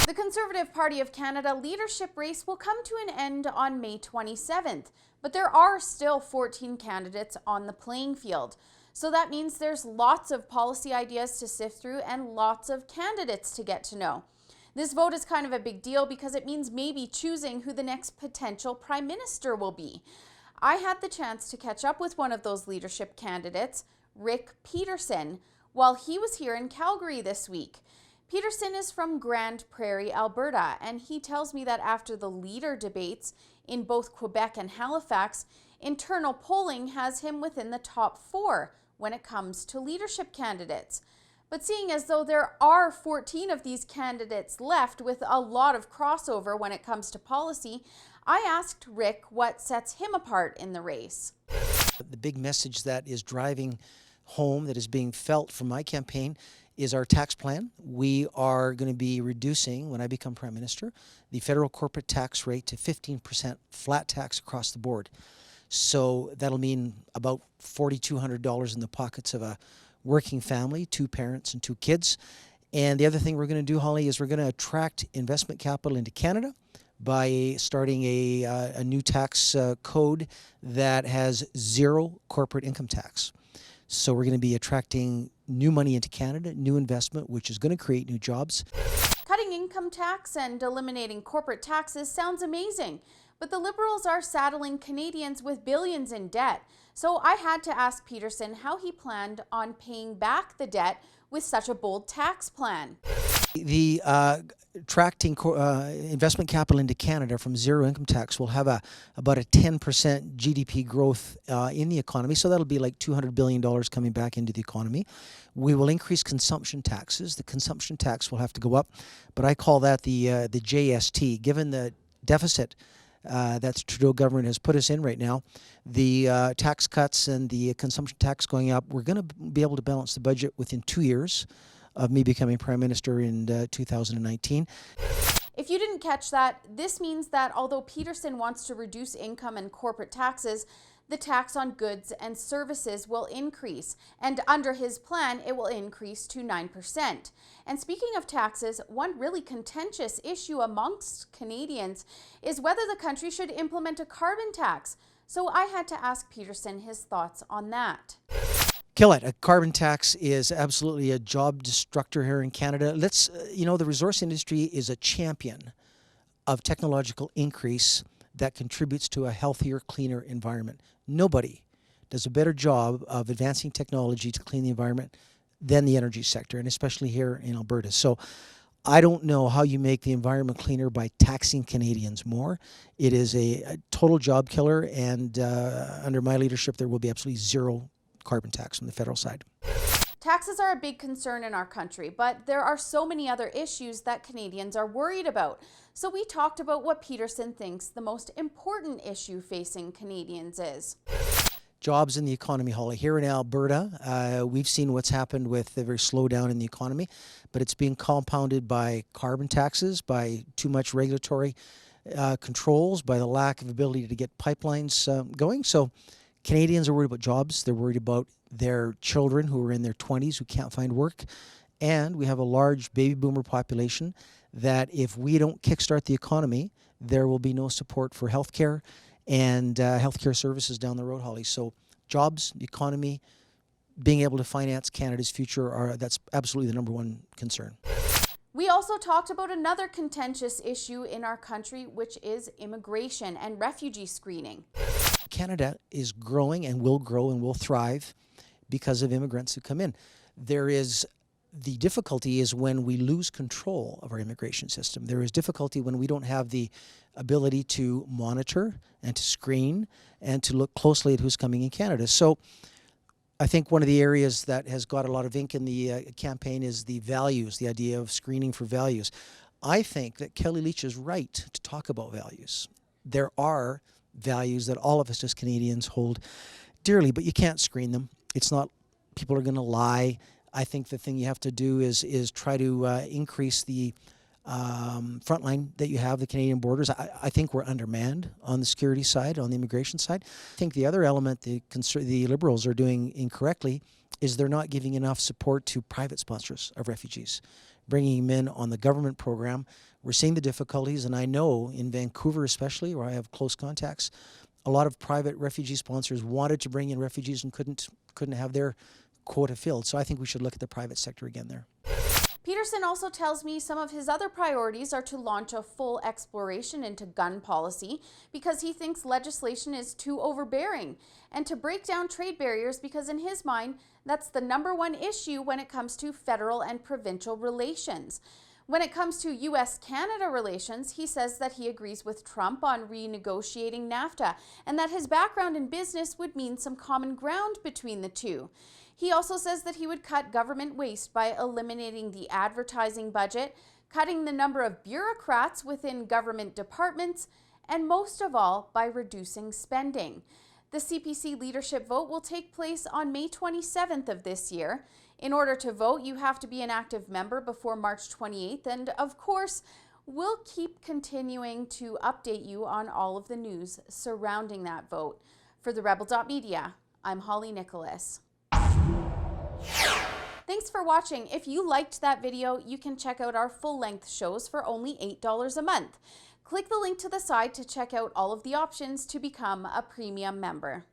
The Conservative Party of Canada leadership race will come to an end on May 27th, but there are still 14 candidates on the playing field. So that means there's lots of policy ideas to sift through and lots of candidates to get to know. This vote is kind of a big deal because it means maybe choosing who the next potential prime minister will be. I had the chance to catch up with one of those leadership candidates, Rick Peterson, while he was here in Calgary this week. Peterson is from Grande Prairie, Alberta, and he tells me that after the leader debates in both Quebec and Halifax, internal polling has him within the top 4 when it comes to leadership candidates. But seeing as though there are 14 of these candidates left with a lot of crossover when it comes to policy, I asked Rick what sets him apart in the race. The big message that is driving home, that is being felt from my campaign, is our tax plan. We are going to be reducing, when I become Prime Minister, the federal corporate tax rate to 15% flat tax across the board. So that'll mean about $4,200 in the pockets of a working family, 2 parents and 2 kids. And the other thing we're going to do, Holly, is we're going to attract investment capital into Canada by starting a new tax code that has 0 corporate income tax. So we're going to be attracting new money into Canada, new investment, which is going to create new jobs. Cutting income tax and eliminating corporate taxes sounds amazing, but the Liberals are saddling Canadians with billions in debt. So I had to ask Peterson how he planned on paying back the debt with such a bold tax plan. The attracting investment capital into Canada from 0 income tax will have about a 10% GDP growth in the economy. So that'll be like $200 billion coming back into the economy. We will increase consumption taxes. The consumption tax will have to go up, but I call that the JST. Given the deficit that the Trudeau government has put us in right now, the tax cuts and the consumption tax going up, we're going to be able to balance the budget within 2 years of me becoming Prime Minister in 2019. If you didn't catch that, this means that although Peterson wants to reduce income and corporate taxes, the tax on goods and services will increase, and under his plan, it will increase to 9%. And speaking of taxes, one really contentious issue amongst Canadians is whether the country should implement a carbon tax. So I had to ask Peterson his thoughts on that. Kill it. A carbon tax is absolutely a job destructor here in Canada. The resource industry is a champion of technological increase that contributes to a healthier, cleaner environment. Nobody does a better job of advancing technology to clean the environment than the energy sector, and especially here in Alberta. So I don't know how you make the environment cleaner by taxing Canadians more. It is a total job killer, and under my leadership, there will be absolutely 0 carbon tax from the federal side. Taxes are a big concern in our country, but there are so many other issues that Canadians are worried about. So we talked about what Peterson thinks the most important issue facing Canadians is. Jobs in the economy, Holly. Here in Alberta, we've seen what's happened with the very slowdown in the economy, but it's being compounded by carbon taxes, by too much regulatory controls, by the lack of ability to get pipelines going. So Canadians are worried about jobs. They're worried about their children who are in their 20s who can't find work. And we have a large baby boomer population that if we don't kickstart the economy, there will be no support for healthcare and healthcare services down the road, Holly. So jobs, the economy, being able to finance Canada's future, that's absolutely the #1 concern. We also talked about another contentious issue in our country, which is immigration and refugee screening. Canada is growing and will grow and will thrive because of immigrants who come in. The difficulty is when we lose control of our immigration system. There is difficulty when we don't have the ability to monitor and to screen and to look closely at who's coming in Canada. So I think one of the areas that has got a lot of ink in the campaign is the values, the idea of screening for values. I think that Kelly Leitch is right to talk about values. There are values that all of us as Canadians hold dearly, but you can't screen them. It's not, people are going to lie. I think the thing you have to do is try to increase the front line that you have, the Canadian borders. I think we're undermanned on the security side, on the immigration side. I think the other element the Liberals are doing incorrectly is they're not giving enough support to private sponsors of refugees, bringing them in on the government program. We're seeing the difficulties, and I know in Vancouver especially, where I have close contacts, a lot of private refugee sponsors wanted to bring in refugees and couldn't have their quota filled. So I think we should look at the private sector again there. Peterson also tells me some of his other priorities are to launch a full exploration into gun policy because he thinks legislation is too overbearing, and to break down trade barriers because in his mind, that's the #1 issue when it comes to federal and provincial relations. When it comes to U.S.-Canada relations, he says that he agrees with Trump on renegotiating NAFTA and that his background in business would mean some common ground between the two. He also says that he would cut government waste by eliminating the advertising budget, cutting the number of bureaucrats within government departments, and most of all, by reducing spending. The CPC Leadership vote will take place on May 27th of this year. In order to vote, you have to be an active member before March 28th, and of course, we'll keep continuing to update you on all of the news surrounding that vote. For the Rebel.media, I'm Holly Nicholas. Thanks for watching. If you liked that video, you can check out our full-length shows for only $8 a month. Click the link to the side to check out all of the options to become a premium member.